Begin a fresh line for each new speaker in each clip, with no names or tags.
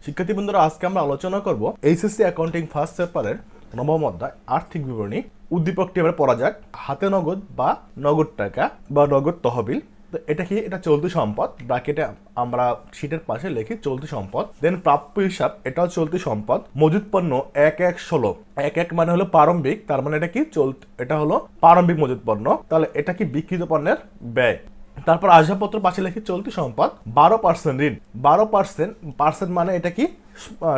শিক্ষার্থী বন্ধুরা, আজকে আমরা আলোচনা করব এইচএসসি অ্যাকাউন্টিং ফার্স্ট পেপারের নবম অধ্যায় আর্থিক বিবরণী। উদ্দীপকটি এবার পড়া যাক। হাতে নগদ বা নগদ টাকা বা নগদ তহবিল। তো এটা কি? এটা চলতি সম্পদ। ব্র্যাকেটে আমরা শীটের পাশে লিখি চলতি সম্পদ। দেন প্রাপ্য হিসাব, এটাও চলতি সম্পদ। মজুদ পণ্য 1-1-16, 1-1 মানে হলো প্রারম্ভিক, তার মানে এটা কি এটা হলো প্রারম্ভিক মজুদ পণ্য। তাহলে এটা কি? বিক্রিত পণ্যের ব্যয়। তারপর আসবাবপত্র পাশে লিখি চলতি সম্পদ। 12% ঋণ। 12% মানে এটা কি?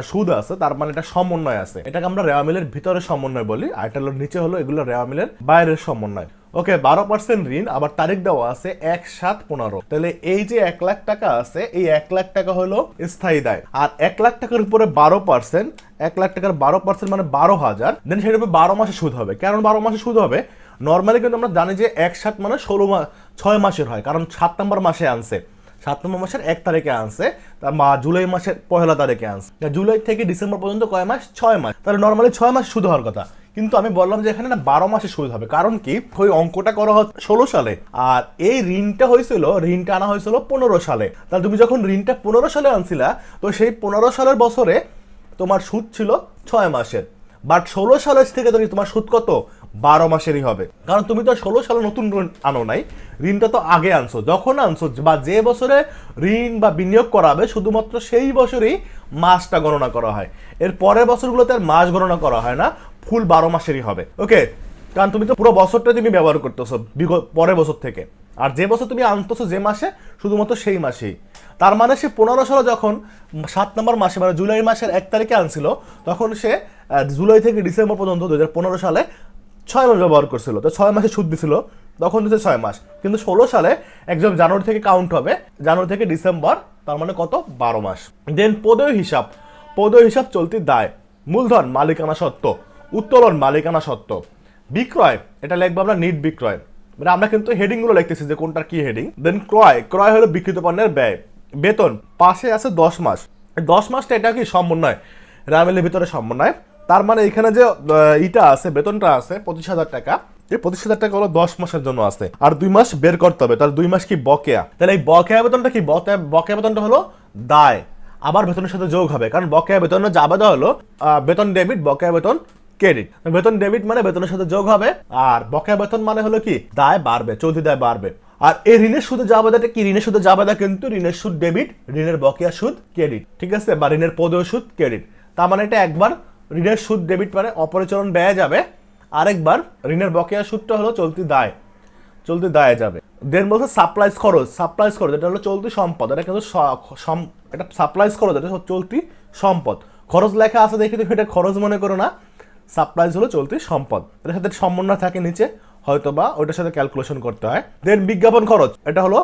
সুদ আছে, তার মানে এটা সমন্বয় আছে। এটাকে আমরা রেওয়া মিলের ভিতরে সমন্বয় বলি, আর এটা নিচে হলো এগুলো রেওয়া মিলের বাইরের সমন্বয়। ওকে, 12% ঋণ, আবার তারিখ দেওয়া আছে 1/7/15। তাহলে এই যে 1 লাখ টাকা আছে, এই 1 লাখ টাকা হলো স্থায়ী দায়। আর 1 লাখ টাকার উপরে 12%, 1 লাখ টাকার 12% মানে 12,000। দেন সেটার উপর 12 মাসে সুদ হবে। কেন 12 মাসে সুদ হবে? নর্মালি কিন্তু আমরা জানি যে 1/7 মানে 6 মাসের হয়, কারণ 7 নম্বর মাসে আনছে, 7 নম্বর মাসের 1 তারিখে আনছে, তার জুলাই মাসের 1 তারিখে আনছে। জুলাই থেকে ডিসেম্বর পর্যন্ত কয় মাস? 6 মাস। তাহলে নর্মালি 6 মাস সুদ হওয়ার কথা, কিন্তু আমি বললাম যে এখানে না 12 মাসে সুদ হবে। কারণ কি? ওই অঙ্কটা করা হচ্ছে 16 সালে, আর এই ঋণটা আনা হয়েছিল 15 সালে। তাহলে তুমি যখন ঋণটা 15 সালে আনছিলা, তো সেই 15 সালের বছরে তোমার সুদ ছিল 6 মাসের, বাট 16 সালের থেকে তোমার সুদ কত? 12 মাসেরই হবে। কারণ তুমি তো 16 সালে নতুন ঋণ আনো নাই, ঋণটা তো আগে আনছো। যখন আনছো বা যে বছরে ঋণ বা বিনিয়োগ করাবে, শুধুমাত্র সেই বছরই মাসটা গণনা করা হয়। এর পরের বছরগুলোতে আর মাস গণনা করা হয় না, ফুল 12 মাসেরই হবে। ওকে, কারণ তুমি তো পুরো বছরটা তুমি ব্যবহার করতেছো পরের বছর থেকে, আর যে বছর তুমি আনতেছো যে মাসে, শুধুমাত্র সেই মাসেই। তার মানে সে 15 সালে যখন 7 নম্বর মাসে মানে জুলাই মাসের 1 তারিখে আনছিল, তখন সে জুলাই থেকে ডিসেম্বর পর্যন্ত 2015 সালে 6 মাস ব্যবহার করছিল। তো 6 মাসে সুদ দিছিল, তখন দিচ্ছে 6 মাস। কিন্তু 16 সালে একদম জানুয়ারি থেকে কাউন্ট হবে, জানুয়ারি থেকে ডিসেম্বর, তার মানে কত? 12 মাস। দেন পদেয় হিসাব চলতি দায়। মূলধন মালিকানা সত্ত্ব, উত্তোলন মালিকানা সত্ত্ব, বিক্রয় এটা লিখবো আমরা নিট বিক্রয়, মানে আমরা কিন্তু হেডিং গুলো লিখতেছি যে কোনটার কি হেডিং। দেন ক্রয় হলো বিক্রিত পণ্যের ব্যয়। বেতন পাশে আছে 10 মাস। 10 মাসটা এটা কি? সমন্বয়, রামেলের ভিতরে সমন্বয়। তার মানে এখানে যে ইটা আছে, বেতনটা আছে 25,000 টাকা, এই 25,000 টাকা হলো 10 মাসের জন্য আছে, আর 2 মাস বের করতে হবে। তার 2 মাস কি? বকেয়া। তাহলে এই বকেয়া বেতনটা কি? বকেয়া বেতনটা হলো দায়, আবার বেতনের সাথে যোগ হবে, কারণ বকেয়া বেতনের জাবেদা হলো বেতন ডেবিট, বকেয়া বেতন ক্রেডিট। বেতন ডেবিট মানে বেতনের সাথে যোগ হবে, আর বকেয়া বেতন মানে হলো কি? দায় বাড়বে, চলতি দায় বাড়বে। আর এই ঋণের সুদের জাবেদাটা কি? ঋণের সুদের জাবেদা কিন্তু ঋণের সুদ ডেবিট, ঋণের বকেয়া সুদ ক্রেডিট, ঠিক আছে? বা ঋণের পদেয় সুদ ক্রেডিট। তার মানে এটা একবার ঋণের সুদ ডেবিট মানে অপরিচালন ব্যয় যাবে, আরেকবার ঋণের বকেয়া সুদটা হলো চলতি দায়ে যাবে। দেন বলছে সাপ্লাইজ খরচ এটা হলো চলতি সম্পদ। এটা কিন্তু এটা সাপ্লাইজ খরচ, এটা চলতি সম্পদ। খরচ লেখা আছে দেখে তুমি এটা খরচ মনে করো না, সাপ্লাইজ হলো চলতি সম্পদ। এটার সাথে সমন্বয় থাকে নিচে, হয়তো বা ওইটার সাথে ক্যালকুলেশন করতে হয়। দেন বিজ্ঞাপন খরচ, এটা হলো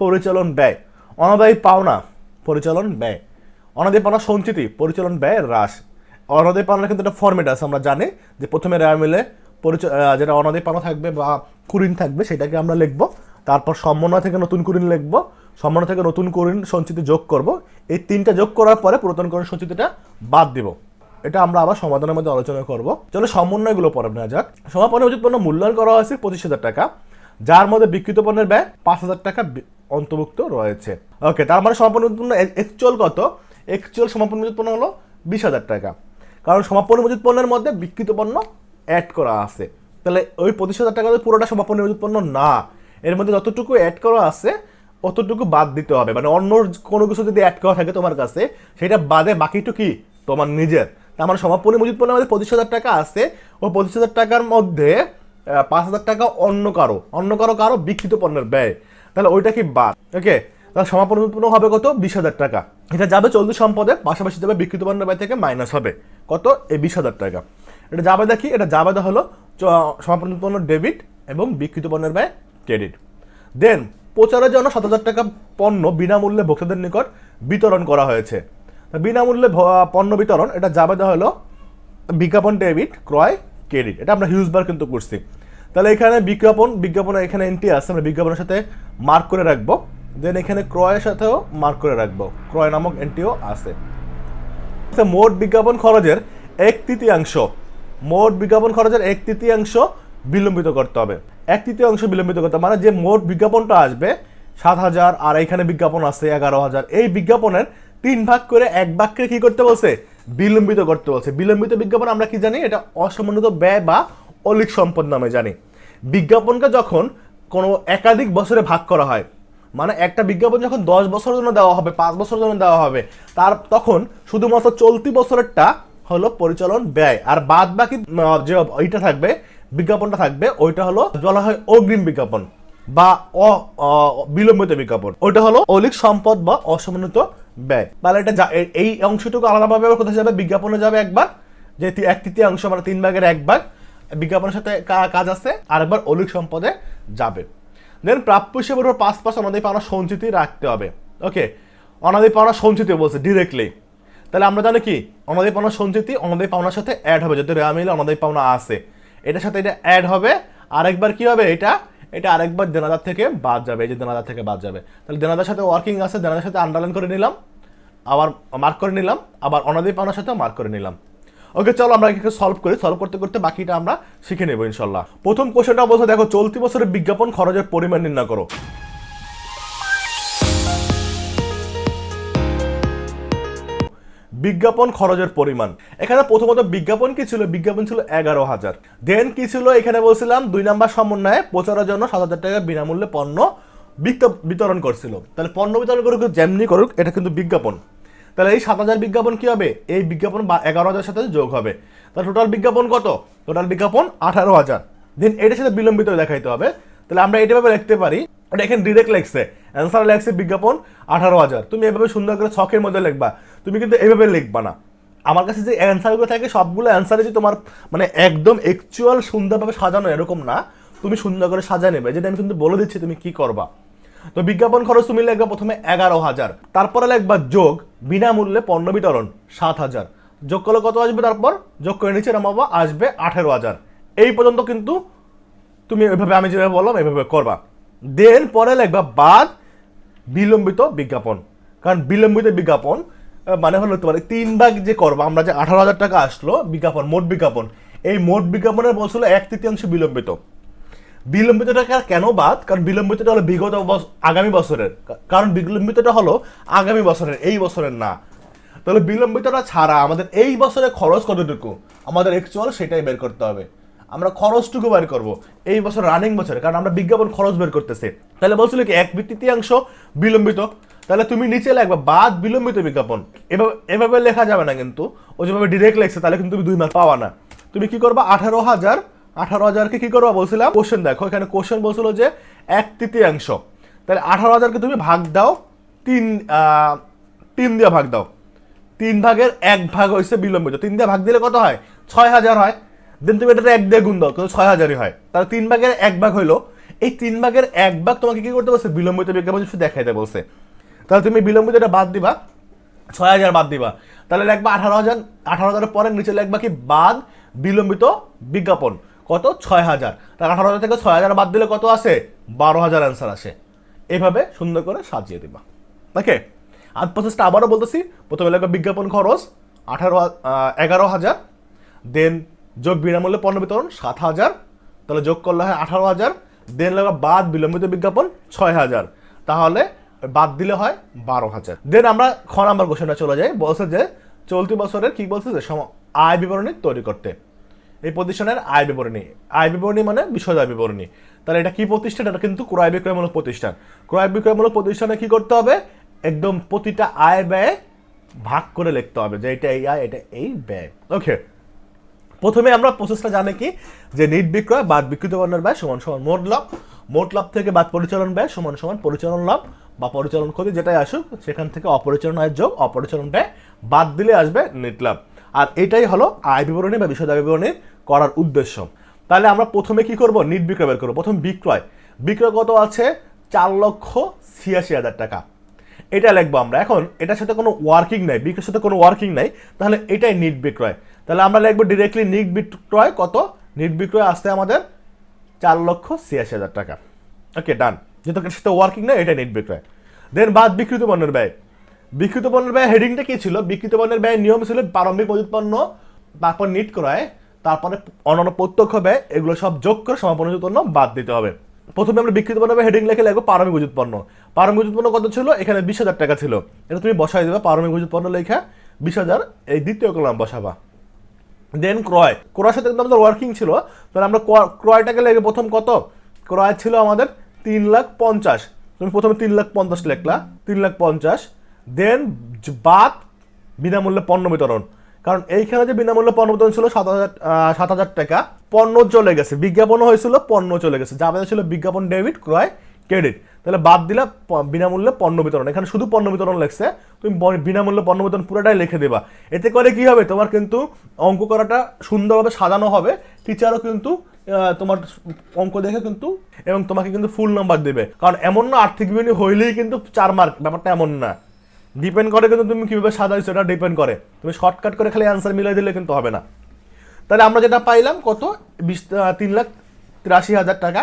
পরিচালন ব্যয়। অনাদায়ী পাওনা, পরিচালন ব্যয়। অনাদায়ী পাওনা সঞ্চিতি, পরিচালন ব্যয় হ্রাস। অনাদায়ী পাওনার কিন্তু একটা ফরম্যাট আছে, আমরা জানি যে প্রথমে রেওয়া মিলে যেটা অনাদায়ী পাওনা থাকবে বা কুরিন থাকবে সেটাকে আমরা লিখবো, তারপর সমন্বয় থেকে নতুন কুরিন লিখবো, সমন্বয় থেকে নতুন কুরিন সঞ্চিতি যোগ করব, এই 3টা যোগ করার পরে পুরাতন কুরিন সঞ্চিতিটা বাদ দিব। এটা আমরা আবার সমাধানের মধ্যে আলোচনা করব। চলো সমন্বয়গুলো পরে নেওয়া যাক। সমাপনী উচিত পণ্য মূল্যায়ন করা হয়েছে 25,000 টাকা, যার মধ্যে বিক্রিত পণ্যের ব্যয় 5,000 টাকা অন্তর্ভুক্ত রয়েছে। ওকে, তার মানে সমাপনী উচিত পণ্য অ্যাকচুয়াল কত? অ্যাকচুয়াল সমাপনী উচিত পণ্য হলো 20,000 টাকা, কারণ সমাপনী উচিত পণ্যের মধ্যে বিক্রিত পণ্য অ্যাড করা আছে। তাহলে ওই 25,000 টাকা পুরোটা সমাপনী উচিত পণ্য না, এর মধ্যে যতটুকু অ্যাড করা আছে অতটুকু বাদ দিতে হবে। মানে অন্য কোনো কিছু যদি অ্যাড করা থাকে তোমার কাছে, সেটা বাদে বাকিটুকু কি? তোমার নিজের। তার মানে সমাপনী উচিত পণ্যের মধ্যে 25,000 টাকা আছে, ও 25,000 টাকার মধ্যে 5,000 টাকা অন্য কারো বিক্রিত পণ্যের ব্যয়, তাহলে ওইটা কি বাদ। ওকে, তাহলে সমাপনী উচিত পণ্য হবে কত? 20,000 টাকা। এটা যাবে চলতি সম্পদের, পাশাপাশি যাবে বিক্রিত পণ্যের ব্যয় থেকে মাইনাস হবে কত? এই 20,000 টাকা। এটা জাবেদা কি? এটা জাবেদা হলো সমাপনী পণ্য ডেবিট এবং বিক্রিত পণ্যের ব্যয় ক্রেডিট। দেন প্রচারের জন্য 7,000 টাকা পণ্য বিনামূল্যে ভোক্তাদের নিকট বিতরণ করা হয়েছে। বিনামূল্যে পণ্য বিতরণ, এটা জাবেদা হলো বিজ্ঞাপন ডেবিট, ক্রয় ক্রেডিট। এটা আমরা হিউজবার কিন্তু করছি। তাহলে এখানে বিজ্ঞাপনের এখানে এন্ট্রি আছে, আমরা বিজ্ঞাপনের সাথে মার্ক করে রাখবো। দেন এখানে ক্রয়ের সাথেও মার্ক করে রাখবো, ক্রয় নামক এন্ট্রিও আছে। মোট বিজ্ঞাপন খরচের 1/3 বিলম্বিত করতে হবে। 1/3 বিলম্বিত করতে হবে মানে যে মোট বিজ্ঞাপনটা আসবে 7,000, আর এখানে বিজ্ঞাপন আছে 11,000, এই বিজ্ঞাপনের 3 ভাগ করে 1 ভাগকে কি করতে বলছে, বিলম্বিত করতে বলছে। বিলম্বিত বিজ্ঞাপন আমরা কি জানি, এটা অসমন্বিত ব্যয় বা অলিক সম্পদ নামে জানি। বিজ্ঞাপনকে যখন কোনো একাধিক বছরে ভাগ করা হয়, মানে একটা বিজ্ঞাপন যখন 10 বছরের জন্য দেওয়া হবে, 5 বছরের জন্য দেওয়া হবে, তখন শুধুমাত্র চলতি বছরেরটা হলো পরিচালন ব্যয়, আর বাদ বাকি যে ওইটা থাকবে, বিজ্ঞাপনটা থাকবে, ওইটা হলো বলা হয় অগ্রিম বিজ্ঞাপন বা বিলম্বিত বিজ্ঞাপন। ওইটা হলো অলিক সম্পদ বা অসমন্বিত ব্যয়। তাহলে এটা এই অংশটুকু আলাদাভাবে কোথায় যাবে, বিজ্ঞাপনে যাবে একবার, যে 1/3 মানে 3 ভাগের 1 ভাগ বিজ্ঞাপনের সাথে কাজ আছে, আর একবার অলিক সম্পদে যাবে। দেন প্রাপ্য হিসেবে 5% অনাদায়ী পাওনা সঞ্চিতি রাখতে হবে। ওকে, অনাদায়ী পাওনা সঞ্চিতি বলছে ডিরেক্টলি। তাহলে আমরা জানি কি, অনাদায়ী পাওনা সঞ্চিতি অনাদায়ী পাওনার সাথে অ্যাড হবে, যদি রেওয়া মিলে অনাদায়ী পাওনা আছে, এটার সাথে এটা অ্যাড হবে। আরেকবার কি হবে, এটা আরেকবার দেনাদার থেকে বাদ যাবে, এই যে দেনাদার থেকে বাদ যাবে। তাহলে দেনাদার সাথে ওয়ার্কিং আছে, দেনাদার সাথে আন্ডারলাইন করে নিলাম, আবার মার্ক করে নিলাম, আবার অনাদায়ী পাওনার সাথে মার্ক করে নিলাম। ওকে, চলো আমরা একে সলভ করি। সলভ করতে করতে বাকিটা আমরা শিখে নেব ইনশাল্লাহ। প্রথম কোশ্চেনটা বলছে, দেখো চলতি বছরের বিজ্ঞাপন খরচের পরিমাণ নির্ণয় করো। বিজ্ঞাপন খরচের পরিমাণ, এখানে প্রথমত বিজ্ঞাপন কি ছিল, বিজ্ঞাপন ছিল 11,000। দেন কি ছিল, এখানে বলছিলাম 2 নাম্বার সমন্বয়ে প্রচারের জন্য 7,000 টাকা বিনামূল্যে পণ্য বিতরণ করছিল। তাহলে পণ্য বিতরণ করুক যেমনি করুক, এটা কিন্তু বিজ্ঞাপন। তাহলে এই 7,000 বিজ্ঞাপন কি হবে, এই বিজ্ঞাপন 11,000 সাথে যোগ হবে। তাহলে টোটাল বিজ্ঞাপন কত, টোটাল বিজ্ঞাপন 18,000। দেন এটার সাথে বিলম্বিত দেখাইতে হবে। তাহলে আমরা এইভাবে লিখতে পারি, এটা এখানে ডিরেক্ট লেখছে, অ্যান্সার লেখছে বিজ্ঞাপন 18,000। তুমি এভাবে সুন্দর করে ছকের মধ্যে লিখবা, তুমি কিন্তু এইভাবে লিখবা না। আমার কাছে যে অ্যান্সারগুলো থাকে সবগুলো অ্যান্সারে যে তোমার মানে একদম অ্যাকচুয়াল সুন্দরভাবে সাজানো এরকম না, তুমি সুন্দর করে সাজা নেবে, যেটা আমি কিন্তু বলে দিচ্ছি তুমি কি করবা। তো বিজ্ঞাপন খরচ তুমি লিখবা প্রথমে 11,000, তারপরে লিখবা যোগ বিনামূল্যে পণ্য বিতরণ 7,000, যোগ করলে কত আসবে, তারপর যোগ করে নিচে নামাবো, আসবে 18,000। এই পর্যন্ত কিন্তু তুমি ওইভাবে আমি যেভাবে বললাম এইভাবে করবা। দেন পরে লিখবা বাদ বিলম্বিত বিজ্ঞাপন, কারণ বিলম্বিত বিজ্ঞাপন মানে হলো তোমার 3 ভাগ যে করবা, আমরা যে 18,000 টাকা আসলো বিজ্ঞাপন, মোট বিজ্ঞাপন, এই মোট বিজ্ঞাপনের বলছিল 1/3 বিলম্বিত। বিলম্বিত টাকা কেন বাদ, কারণ বিলম্বিতটা হলো বিগত আগামী বছরের, কারণ বিলম্বিতটা হলো আগামী বছরের, এই বছরের না। তাহলে বিলম্বিতটা ছাড়া আমাদের এই বছরের খরচ কতটুকু আমাদের অ্যাকচুয়াল সেটাই বের করতে হবে। আমরা খরচটুকু বের করব এই বছর রানিং বছরে, কারণ আমরা বিজ্ঞাপন খরচ বের করতেছি। তাহলে বলছিল কি 1/3 বিলম্বিত, তাহলে তুমি নিচে লিখবা বাদ বিলম্বিত বিজ্ঞাপন। এভাবে লেখা যাবে না, কিন্তু ও যেভাবে ডিরেক্ট লেখছে তাহলে কিন্তু তুমি 2 মার্ক পাওয়া না। তুমি কি করবা, 18,000কে কি করবা বলছিলাম, কোশ্চেন দেখো এখানে কোশ্চেন বলছিল যে 1/3, তাহলে 18,000কে তুমি ভাগ দাও 3 দিয়ে ভাগ দাও, 3 ভাগের 1 ভাগ হয়েছে বিলম্বিত, 3 দিয়ে ভাগ দিলে কত হয়, 6,000 হয়। দেন তুমি এটা 1 দিয়ে গুণ দাও, কিন্তু 6,000ই হয়। তাহলে 3 ভাগের 1 ভাগ হইলো, এই 3 ভাগের 1 ভাগ তোমাকে কি করতে বলছে, বিলম্বিত বিজ্ঞাপন দেখাইতে বলছে। তাহলে তুমি বিলম্বিতটা বাদ দিবা, 6,000 বাদ দিবা, তাহলে লিখবা 18,000, 18,000 পরে নিচে লিখবা কি বাদ বিলম্বিত বিজ্ঞাপন, কত 6,000। তাহলে 18,000 থেকে 6,000 বাদ দিলে কত আসে, 12,000 অ্যান্সার আসে। এইভাবে সুন্দর করে সাজিয়ে দিবা। ওকে, আর প্রসেসটা আবারও বলতেছি, প্রথমে লিখবা বিজ্ঞাপন খরচ 11,000, দেন যোগ বিনামূল্যে পণ্য বিতরণ 7,000, তাহলে যোগ করলে হয় 18,000, দেন লিখবা বাদ বিলম্বিত বিজ্ঞাপন 6,000, তাহলে বাদ দিলে হয় 12,000। দেন আমরা খ নাম্বার কোশ্চেনটা চলে যাই, বলছে যে চলতি বছরের কি বলছে যে আয় বিবরণী তৈরি করতে। এই প্রতিষ্ঠানের আয় বিবরণী মানে বিশদ বিবরণী। তাহলে এটা কি প্রতিষ্ঠান, এটা কিন্তু ক্রয় বিক্রয়মূলক প্রতিষ্ঠান। ক্রয় বিক্রয়মূলক প্রতিষ্ঠানে কি করতে হবে, একদম প্রতিটা আয় ব্যয় ভাগ করে লিখতে হবে, যে এটা এই আয়, এটা এই ব্যয়। ওকে, প্রথমে আমরা প্রসেসটা জানি কি, যে নিট বিক্রয় বাদ বিক্রিত পণ্যের ব্যয় সমান সমান মোট লাভ, মোট লাভ থেকে বাদ পরিচালন ব্যয় সমান সমান পরিচালন লাভ বা পরিচালন ক্ষতি, যেটাই আসুক সেখান থেকে অপরিচালন আয় যোগ অপরিচালন ব্যয় বাদ দিলে আসবে নেট লাভ। আর এটাই হলো আয় বিবরণী বা বিশদ আয় বিবরণী করার উদ্দেশ্য। তাহলে আমরা প্রথমে কি করব, নিট বিক্রয় বের করবো। প্রথম বিক্রয় কত আছে, 4,86,000 টাকা, এটা লিখবো আমরা। এখন এটার সাথে কোনো ওয়ার্কিং নাই, বিক্রয়ের সাথে কোনো ওয়ার্কিং নাই, তাহলে এটাই নিট বিক্রয়। তাহলে আমরা লিখবো ডিরেক্টলি নিট বিক্রয় কত, নিট বিক্রয় আসছে আমাদের 4,86,000 টাকা। ওকে, ডান, যেহেতু এটার সাথে ওয়ার্কিং নাই, এটাই নিট বিক্রয়। দেন বাদ বিক্রিত পণ্যের ব্যয়। বিক্রিত পণ্যের ব্যয় হেডিংটা কি ছিল, বিক্রিত পণ্যের ব্যয় নিয়ম ছিল প্রারম্ভিক মজুত পণ্য, তারপর নিট ক্রয়, তারপরে অন্যান্য প্রত্যক্ষ ব্যয়, এগুলো সব যোগ করে সমাপন পণ্য বাদ দিতে হবে। প্রথমে আমরা বিক্রিত পণ্য হেডিং লিখে লিখবো পারমিক উচিত পণ্য। পারমিক উচিত পণ্য কত ছিল? এখানে 20,000 টাকা ছিল। এটা তুমি বসাই দেবে পারমিক উচিত পণ্য লেখা 20,000 এই দ্বিতীয় কলাম বসাবা। দেন ক্রয়, ক্রয়ের সাথে কিন্তু আমাদের ওয়ার্কিং ছিল, তাহলে আমরা ক্রয়টাকে লেগে প্রথম কত? ক্রয় ছিল আমাদের 3,50,000। তুমি প্রথমে 3,50,000 লিখলা, 3,50,000। দেন বাদ বিনামূল্যে পণ্য বিতরণ, কারণ এইখানে যে বিনামূল্যে পণ্য বিতরণ ছিল 7,000 টাকা, পণ্য চলে গেছে, বিজ্ঞাপন হয়েছিল, পণ্য চলে গেছে, যা আমাদের ছিল বিজ্ঞাপন ডেবিট, ক্রয় ক্রেডিট। তাহলে বাদ দিলা বিনামূল্যে পণ্য বিতরণ, এখানে শুধু পণ্য বিতরণ লেখছে, তুমি বিনামূল্যে পণ্য বিতরণ পুরোটাই লিখে দেবা। এতে করে কি হবে? তোমার কিন্তু অঙ্ক করাটা সুন্দরভাবে সাজানো হবে, টিচারও কিন্তু তোমার অঙ্ক দেখে কিন্তু এবং তোমাকে কিন্তু ফুল নাম্বার দেবে। কারণ এমন না আর্থিক বিবরণী হইলেই কিন্তু 4 মার্ক, ব্যাপারটা এমন না। ডিপেন্ড করে কিন্তু তুমি কিভাবে সাজাইছো, এটা ডিপেন্ড করে। তুমি শর্টকাট করে খালি অ্যান্সার মিলাই দিলে কিন্তু হবে না। তাহলে আমরা যেটা পাইলাম কত? 3,83,000 টাকা।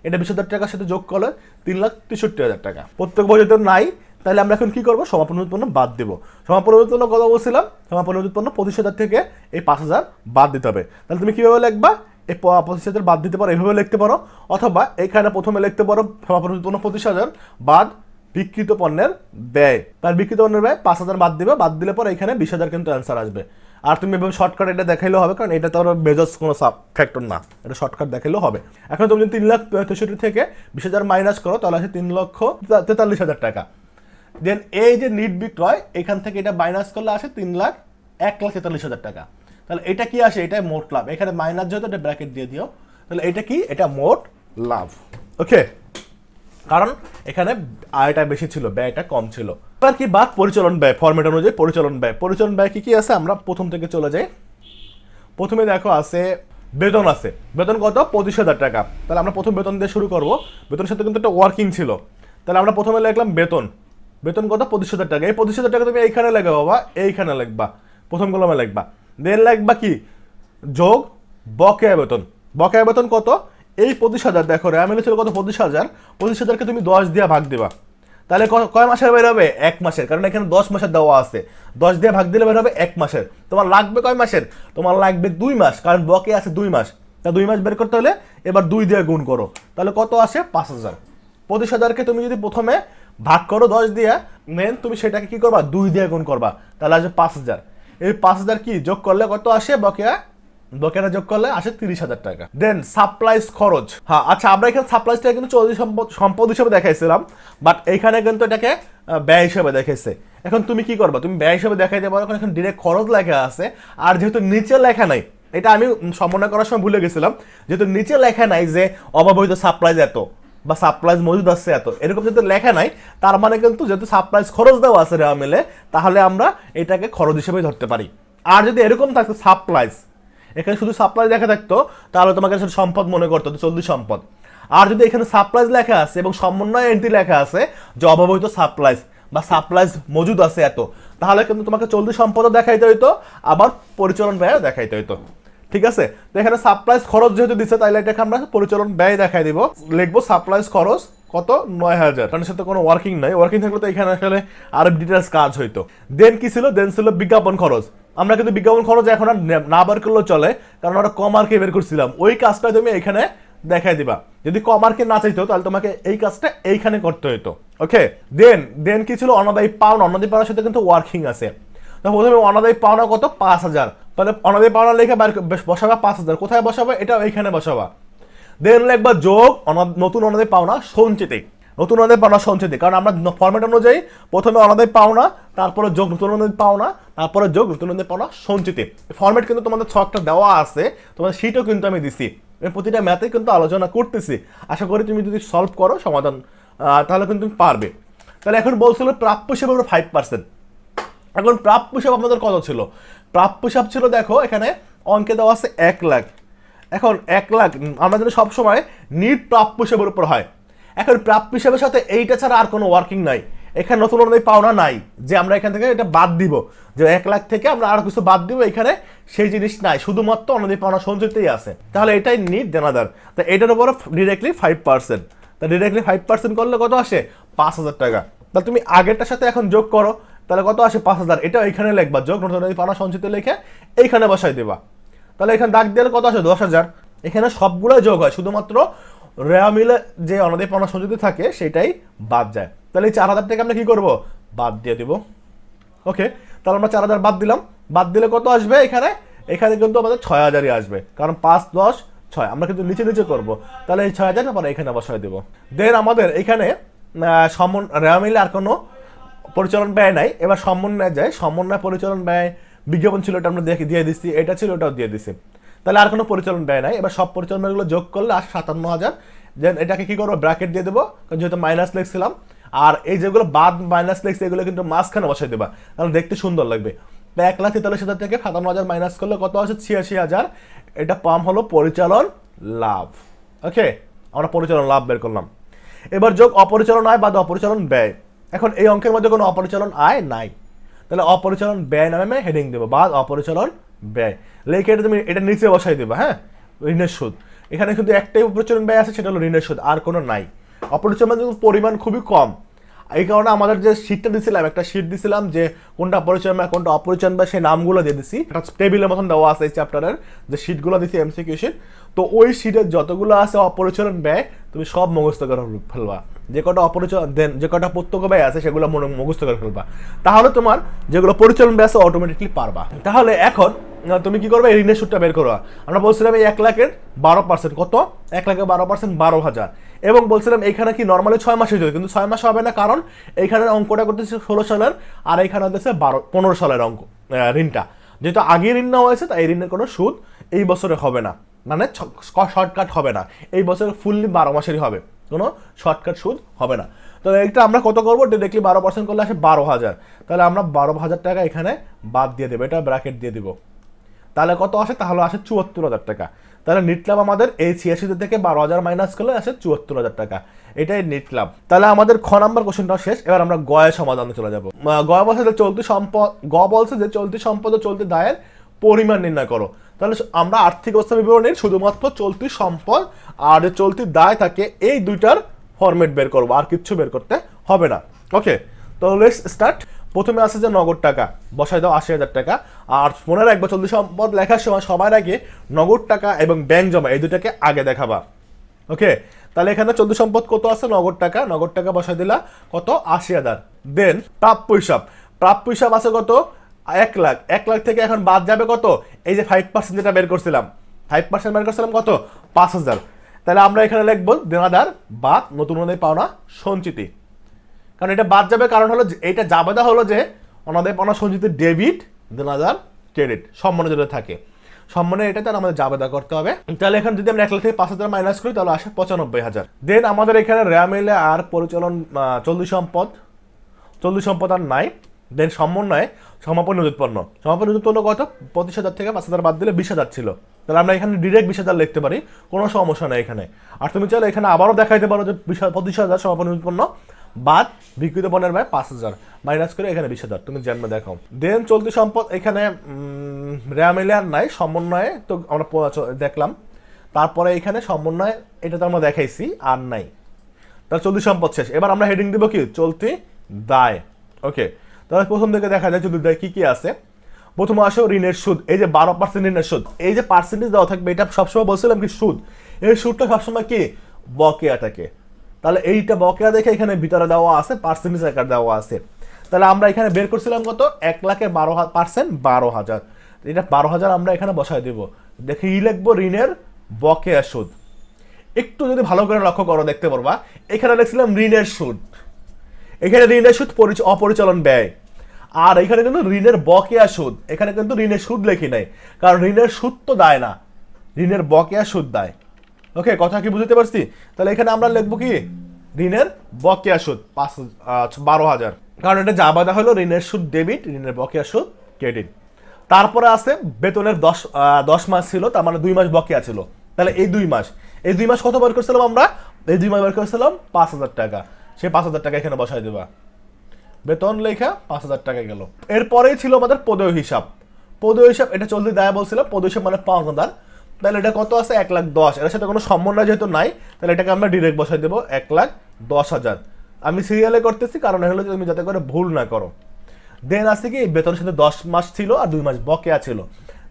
এটা 20,000 টাকার সাথে যোগ করলে 3,63,000 টাকা। প্রত্যেক বই যদি নাই, তাহলে আমরা এখন কি করবো? সমাপন উৎপন্ন বাদ দেবো। সমাপন উৎপন্ন কত বলছিলাম? সমাপন উৎপন্ন 25,000 থেকে এই 5,000 বাদ দিতে হবে। তাহলে তুমি কিভাবে লিখবা? এই 25,000 বাদ দিতে পারো, এইভাবে লিখতে পারো, অথবা এখানে প্রথমে লিখতে পারো সমাপন উৎপন্ন 25,000 বাদ বিক্রিত পণ্যের ব্যয়। তার বিক্রিত পণ্যের ব্যয় 5,000 বাদ দিবে, বাদ দিলে পরে এখানে 20,000 কিন্তু অ্যান্সার আসবে। আর তুমি এভাবে শর্টকাট এটা দেখাইলেও হবে, কারণ এটা তো মেজর্স কোনো ফ্যাক্টর না, এটা শর্টকাট দেখাইলেও হবে। এখন তুমি যদি 3,63,000 থেকে 20,000 মাইনাস করো, তাহলে আসে 3,43,000 টাকা। দেন এই যে নিট বিক্রয়, এখান থেকে এটা মাইনাস করলে আসে 1,43,000 টাকা। তাহলে এটা কি আসে? এটা মোট লাভ। এখানে মাইনাস যেহেতু এটা ব্র্যাকেট দিয়ে দিও, তাহলে এটা কি? এটা মোট লাভ। ওকে, কারণ এখানে আয়টা বেশি ছিল, ব্যয়টা কম ছিল। এবার কি বাদ? পরিচালন ব্যয়। ফরম্যাট অনুযায়ী পরিচালন ব্যয়। পরিচালন ব্যয় কি কি আছে? আমরা প্রথম থেকে চলে যাই। প্রথমে দেখো আছে বেতন আছে। বেতন কত? 25,000 টাকা। তাহলে আমরা প্রথম বেতন দিয়ে শুরু করব। বেতনের সাথে কিন্তু একটা ওয়ার্কিং ছিল, তাহলে আমরা প্রথমে লিখলাম বেতন। বেতন কত? 25,000 টাকা। এই 25,000 টাকা তুমি এইখানে লিখবা বাবা, এইখানে লিখবা, প্রথম কলমে লিখবা। দেন লিখবা কি? যোগ বকেয়া বেতন। বকেয়া বেতন কত? এই 25,000 দেখো র্যামেলে ছিল কত? 25,000। 25,000কে তুমি 10 দিয়ে ভাগ দিবা, তাহলে কয় মাসের বের হবে? 1 মাসের, কারণ এখানে 10 মাসের দেওয়া আছে। 10 দিয়ে ভাগ দিলে বের হবে 1 মাসের। তোমার লাগবে কয় মাসের? তোমার লাগবে 2 মাস, কারণ বকে আছে 2 মাস। তা 2 মাস বের করতে হলে এবার 2 দিয়ে গুণ করো, তাহলে কত আসে? 5,000। 25,000কে তুমি যদি প্রথমে ভাগ করো 10 দিয়ে, দেন তুমি সেটাকে কি করবা? 2 দিয়ে গুণ করবা, তাহলে আসবে 5,000। এই 5,000 কি যোগ করলে কত আসে? বকেয়া। বকেয়াটা যোগ করলে আসে 30,000 টাকা। দেন সাপ্লাইজ খরচ। হ্যাঁ, আচ্ছা, আমরা এখানে সাপ্লাইজটা কিন্তু চলতি সম্পদ হিসেবে দেখাইছিলাম, বাট এখানে কিন্তু এটাকে ব্যয় হিসেবে দেখাইছে। এখন তুমি কি করবা? তুমি ব্যয় হিসেবে দেখাইতে পারো, কারণ এখন ডিরেক্ট খরচ লেখা আছে। আর যেহেতু নিচে লেখা নাই, এটা আমি সমন্বয় করার সময় ভুলে গেছিলাম, যেহেতু নিচে লেখা নাই যে অব্যবহৃত সাপ্লাইজ এত বা সাপ্লাইজ মজুদ আছে এত, এরকম যেহেতু লেখা নাই, তার মানে কিন্তু যেহেতু সাপ্লাইজ খরচ দেওয়া আছে রেওয়া মিলে, তাহলে আমরা এটাকে খরচ হিসেবে ধরতে পারি। আর যদি এরকম থাকতো সাপ্লাইজ, এখানে শুধু সাপ্লাই লেখা থাকতো, তাহলে তোমাকে সেটা সম্পদ মনে করতো, চলতি সম্পদ। আর যদি এখানে সাপ্লাইজ লেখা আছে এবং সমন্বয় এন্ট্রি লেখা আছে যে অব্যবহৃত সাপ্লাইজ বা সাপ্লাইজ মজুদ আছে এত, তাহলে কিন্তু তোমাকে চলতি সম্পদও দেখাইতে হইতো, আবার পরিচালন ব্যয় দেখাইতে হইতো। ঠিক আছে? তো এখানে সাপ্লাইজ খরচ যেহেতু দিচ্ছে, তাহলে এটাকে আমরা পরিচালন ব্যয় দেখাই দিব। লিখবো সাপ্লাইজ খরচ কত? 9,000। কারণ সাথে কোনো ওয়ার্কিং নাই, ওয়ার্কিং থাকলে তো এখানে আসলে আরো ডিটেলস কাজ হইতো। দেন কি ছিল? দেন ছিল বিজ্ঞাপন খরচ। আমরা কিন্তু বিজ্ঞাপন খরচ এখন আর না বের করলেও চলে, কারণ আমরা কম মার্কে বের করছিলাম। ওই কাজটা তুমি এখানে দেখাই দিবা। যদি কম মার্কে না চাইতো, তাহলে তোমাকে এই কাজটা এইখানে করতে হইতো। ওকে, দেন কি ছিল? অনাদায়ী পাওনা। অনাদায়ী পাওনার সাথে কিন্তু ওয়ার্কিং আছে। তো প্রথমে অনাদায়ী পাওনা কত? 5,000। তাহলে অনাদায়ী পাওনা লেখা বসাবা 5,000। কোথায় বসাবা? এটা এইখানে বসাবা। দেন লিখবা যোগ নতুন অনাদায়ী পাওনা সঞ্চিতি। নতুন অনাদায়ী পাওনা সঞ্চিতি, কারণ আমরা ফরম্যাট অনুযায়ী প্রথমে অনাদায়ী পাওনা, তারপরে যোগ নতুন অনাদায়ী পাওনা, তারপরে যোগ নতুন অনাদায়ী পাওনা সঞ্চিতি। ফরম্যাট কিন্তু তোমাদের ছকটা দেওয়া আছে, তোমাদের শীটও কিন্তু আমি দিছি। প্রতিটা ম্যাথে কিন্তু আলোচনা করতেছি। আশা করি তুমি যদি সলভ করো সমাধান, তাহলে কিন্তু তুমি পারবে। তাহলে এখন বলছিল প্রাপ্য হিসেবে 5%। এখন প্রাপ্য হিসাব আপনাদের কত ছিল? প্রাপ্য হিসাব ছিল, দেখো এখানে অঙ্কে দেওয়া আছে 1 লাখ। এখন 1 লাখ আমাদের সবসময় নিট প্রাপ্য হিসাবের উপর হয়। এখন প্রাপ্য হিসাবের সাথে এইটা ছাড়া আর কোনো ওয়ার্কিং নাই। এখানে নতুন অনুযায়ী পাওনা নাই যে আমরা এখান থেকে এটা বাদ দিব, যে 1 লাখ থেকে আমরা আরো কিছু বাদ দিব, এখানে সেই জিনিস নাই, শুধুমাত্র অনুযায়ী পাওনা সঞ্চিতই আছে। তাহলে এটাই নিট দেনাদার। তা এটার উপর ডিরেক্টলি 5%। তা ডিরেক্টলি 5% করলে কত আসে? 5,000 টাকা। তাহলে তুমি আগেরটার সাথে এখন যোগ করো, তাহলে কত আসে? 5,000। এটা এখানে লিখবা, যোগ নতুন অনুযায়ী পাওনা সঞ্চিত লিখে এইখানে বসাই দেবা। তাহলে এখানে দাগ দিলে কত আসে? 10,000। এখানে সবগুলো যোগ হয়, শুধুমাত্র রেওয়া মিলে যে অনাদায়ী পাওনা সঞ্চিত থাকে সেটাই বাদ যায়। তাহলে এই 4,000 টাকা আমরা কি করব, বাদ দিয়ে দিব। ওকে, তাহলে আমরা 4,000 বাদ দিলাম। বাদ দিলে কত আসবে এখানে, এখানে কিন্তু আমাদের 6,000ই আসবে, কারণ 5 10 6 আমরা কিন্তু নিচে নিচে করব। তাহলে এই 6,000 আমরা এখানে বসায় দেব। দেন আমাদের এখানে রেওয়া মিলে আর কোনো পরিচালন ব্যয় নাই। এবার সমন্বয় যায়, সমন্বয় পরিচালন ব্যয় বিজ্ঞাপন ছিল, এটা আমরা দিয়ে দিচ্ছি, এটা ছিল ওটাও দিয়ে দিচ্ছি। তাহলে আর কোনো পরিচালন ব্যয় নাই। এবার সব পরিচালন ব্যয়গুলো যোগ করলে আসে 57,000। দেন এটাকে কি করবো, ব্র্যাকেট দিয়ে দেবো, কারণ যেহেতু মাইনাস লিখছিলাম। আর এই যেগুলো বাদ মাইনাস লিখছি এগুলো কিন্তু মাঝখানে বসাই দেবা, তাহলে দেখতে সুন্দর লাগবে। 1,43,000 থেকে 57,000 মাইনাস করলে কত আসে, 86,000। এটা পাম হলো পরিচালন লাভ। ওকে, আমরা পরিচালন লাভ বের করলাম। এবার যোগ অপরিচালন আয় বাদ অপরিচালন ব্যয়। এখন এই অঙ্কের মধ্যে কোনো অপরিচালন আয় নাই, তাহলে অপরিচালন ব্যয় নামে আমি হেডিং দেবো, বাদ অপরিচালন ব্যয়। লেখে এটা তুমি এটা নিচে বসাই দেবা। হ্যাঁ, ঋণের সুদ, এখানে কিন্তু একটাই অপরিচালন ব্যয় আছে, সেটা হলো ঋণের সুদ, আর কোনো নাই। অপরিচালন পরিমাণ খুবই কম, এই কারণে আমাদের যে শীটটা দিছিলাম, একটা শীট দিছিলাম যে কোনটা পরিচালন ব্যয় কোনটা অপরিচালন ব্যয়, সেই নামগুলো দিয়ে দিছি। একটা টেবিলের মতন দেওয়া আছে এই চ্যাপ্টারের যে শীটগুলো দিছি, এমসিকিউ শীট। তো ওই শীটের যতগুলো আছে অপরিচালন ব্যয় তুমি সব মুখস্থ করে ফেলবা। যে কটা অপরিচালন যে কটা প্রত্যক্ষ ব্যয় আছে সেগুলো মুখস্থ করে ফেলবা, তাহলে তোমার যেগুলো পরিচালন ব্যয় আছে অটোমেটিকলি পারবা। তাহলে এখন তুমি কি করবে, ঋণের সুদটা বের করবা। আমরা বলছিলাম এই 1,00,000-এর 12%, কত, 1,00,000-এর 12% 12,000। এবং বলছিলাম এইখানে কি নর্মালি 6 মাসে হয়ে, কিন্তু 6 মাস হবে না, কারণ এইখানে অঙ্কটা করতেছে 16 সালের, আর এইখানে হচ্ছে 15 সালের অঙ্ক ঋণটা। যেহেতু আগে ঋণ নেওয়া হয়েছে, তাই এই ঋণের কোনো সুদ এই বছরে হবে না, মানে শর্টকাট হবে না। এই বছরে ফুললি 12 মাসেরই হবে, কোনো শর্টকাট সুদ হবে না। তো এটা আমরা কত করবো, ডিরেক্টলি 12% করলে আসে 12,000। তাহলে আমরা 12,000 টাকা এখানে বাদ দিয়ে দেবো, এটা ব্র্যাকেট দিয়ে দিব। তাহলে কত আসে, তাহলে আসে 74,000 টাকা। তাহলে নিট লাভ আমাদের এই 86 থেকে 12,000 মাইনাস করলে আসে 74,000 টাকা, এটাই নিট লাভ। তাহলে আমাদের খ নাম্বার কোশ্চেনটাও শেষ। এবার আমরা গয়ের সমাধানে চলে যাবো। গ বলছে যে চলতি সম্পদ, গ বলছে যে চলতি সম্পদ ও চলতি দায়ের পরিমাণ নির্ণয় করো। তাহলে আমরা আর্থিক অবস্থা বিবরণীর শুধুমাত্র চলতি সম্পদ আর যে চলতি দায় থাকে এই দুইটার ফরম্যাট বের করবো, আর কিচ্ছু বের করতে হবে না। ওকে, তো লেটস স্টার্ট। প্রথমে আছে যে নগদ টাকা, বসাই দাও 80,000 টাকা। আর মনে রাখবো চলতি সম্পদ লেখার সময় সবার আগে নগদ টাকা এবং ব্যাংক জমা এই দুটাকে আগে দেখাবা। ওকে, তাহলে এখানে চলতি সম্পদ কত আছে, নগদ টাকা, নগদ টাকা বসাই দিলা কত, 80,000। দেন প্রাপ্য হিসাব, প্রাপ্য হিসাব আছে কত, 1,00,000। 1,00,000 থেকে এখন বাদ যাবে কত, এই যে 5% যেটা বের করছিলাম, 5% বের করছিলাম কত, 5,000। তাহলে আমরা এখানে লিখবো দেনাদার বাদ নতুন অনুযায়ী পাওনা সঞ্চিতি, কারণ এটা বাদ যাবে, কারণ হলো এইটা জাবেদা হলো যে অনাদায়ী পাওনা সঞ্চিতি ডেবিট, দেনাদার ক্রেডিট, সম্মানে যেটা থাকে সম্মানে, এটা তাহলে আমাদের জাবেদা করতে হবে। তাহলে এখন যদি আমরা 1,00,000 থেকে 5,000 মাইনাস করি তাহলে আসে 95,000। দেন আমাদের এখানে রেওয়া মিলে আর পরিচালন চলতি সম্পদ আর নাই। দেন সমন্বয়ে সমাপনী উৎপন্ন, সমাপনী উৎপন্ন কত, 25,000 থেকে 5,000 বাদ দিলে 20,000 ছিল। তাহলে আমরা এখানে ডিরেক্ট 20,000 লিখতে পারি, কোনো সমস্যা নেই এখানে। আর তুমি চাইলে এখানে আবারও দেখাইতে পারো যে 25,000 সমাপনী উৎপন্ন বাদ বিক্রিত পণ্যের ব্যয় 5,000 মাইনাস করে এখানে 20,000, তুমি জন্ম দেখাও। দেন চলতি সম্পদ এখানে রেওয়া মিলে আর নাই, সমন্বয়ে তো আমরা দেখলাম। তারপরে এখানে সমন্বয় এটা তো আমরা দেখাইছি, আর নাই। তাহলে চলতি সম্পদ শেষ। এবার আমরা হেডিং দিব কি, চলতি দায়। ওকে, তাহলে প্রথম থেকে দেখা যায় চলতি দায় কি কি আছে। প্রথমে আসো ঋণের সুদ, এই যে 12% ঋণের সুদ, এই যে পার্সেন্টেজ দেওয়া থাকবে, এটা সবসময় বলছিলাম কি সুদ, এই সুদটা সবসময় কি বকেয়া থাকে। তাহলে এইটা বকেয়া দেখে এখানে ভিতরে দেওয়া আছে, পার্সেন্টেজ আকার দেওয়া আছে। তাহলে আমরা এখানে বের করছিলাম কত, 1,00,000-এর 12%, 12,000। এটা 12,000 আমরা এখানে বসাই দেব। দেখে লিখবো ঋণের বকেয়া সুদ। একটু যদি ভালো করে লক্ষ্য করো দেখতে পারবা, এখানে লিখছিলাম ঋণের সুদ, এখানে ঋণের সুদ অপরিচালন ব্যয়, আর এখানে কিন্তু ঋণের বকেয়া সুদ, এখানে কিন্তু ঋণের সুদ লেখি নাই, কারণ ঋণের সুদ তো দায় না, ঋণের বকেয়া সুদ দায়। ওকে, কথা কি বুঝতে পারছি? তাহলে এখানে আমরা লিখবো কি, ঋণের বকেয়া সুদ 12,000, কারণ এটা জাবেদা হলো ঋণের সুদ ডেবিট, ঋণের বকেয়া সুদ ক্রেডিট। তারপরে আছে বেতনের 10 মাস ছিল, তার মানে 2 মাস বকেয়া ছিল। তাহলে এই 2 মাস কত বের করছিলাম আমরা, এই 2 মাস বের করছিলাম 5,000 টাকা, সেই 5,000 টাকা এখানে বসাই দেবা। বেতন লেখা 5,000 টাকা গেল। এরপরেই ছিল আমাদের পদেয় হিসাব, এটা চলতি দায় বলছিলাম, পদেয় হিসাব মানে পাওনাদার। তাহলে এটা কত আছে, 1,10,000। এর সাথে কোনো সমন্বয় যেহেতু নাই, তাহলে এটাকে আমরা ডিরেক্ট বসাই দেবো 1,10,000। আমি সিরিয়ালে করতেছি, কারণ হলো তুমি যাতে করে ভুল না করো। দেন আছে কি, বেতনের সাথে 10 মাস ছিল আর 2 মাস বকেয়া ছিল।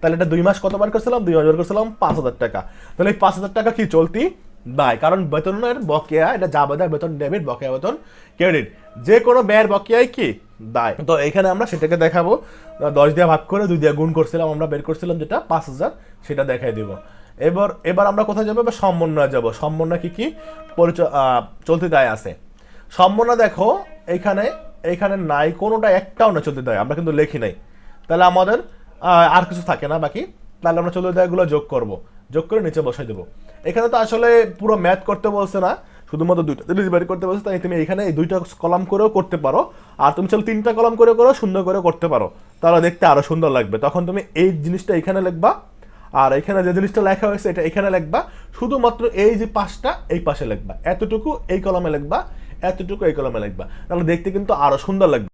তাহলে এটা 2 মাস কত বার করছিলাম, 2 মাস বার করছিলাম 5,000 টাকা। তাহলে এই 5,000 টাকা কি চলতি দায়, কারণ বেতনের বকেয়া এটা জাবেদা বেতন ডেবিট, বকেয়া বেতন ক্রেডিট, যে কোনো ব্যয়ের বকেয়াই কি দায়। তো এখানে আমরা সেটাকে দেখাবো 10 দিয়ে ভাগ করে 2 দিয়ে গুণ করছিলাম, আমরা বের করছিলাম যেটা 5000, সেটা দেখাই দিব। এবার আমরা কোথায় যাবো? এবার সমন্বয় যাব। সমন্বয় কি কি পরিচয় চলতি দায় আছে। সমন্বয় দেখো এখানে এখানে নাই কোনোটা, একটাও না চলতি দায়, আমরা কিন্তু লিখি নাই, তাহলে আমাদের আর কিছু থাকে না বাকি। তাহলে আমরা চলতি দায়গুলো যোগ করব, যোগ করে নিচে বসাই দেবো। এখানে তো আসলে পুরো ম্যাথ করতে বলছে না, শুধুমাত্র দুইটা জিনিস বের করতে বলছে, তাই তুমি এখানে এই 2টা কলাম করেও করতে পারো, আর তুমি চলো 3টা কলাম করে করো, সুন্দর করে করতে পারো, তাহলে দেখতে আরো সুন্দর লাগবে। তখন তুমি এই জিনিসটা এখানে লিখবা, আর এখানে যে জিনিসটা লেখা হয়েছে এটা এখানে লিখবা, শুধুমাত্র এই যে পাশটা এই পাশে লিখবা, এতটুকু এই কলমে লিখবা, এতটুকু এই কলমে লিখবা, তাহলে দেখতে কিন্তু আরো সুন্দর লাগবে।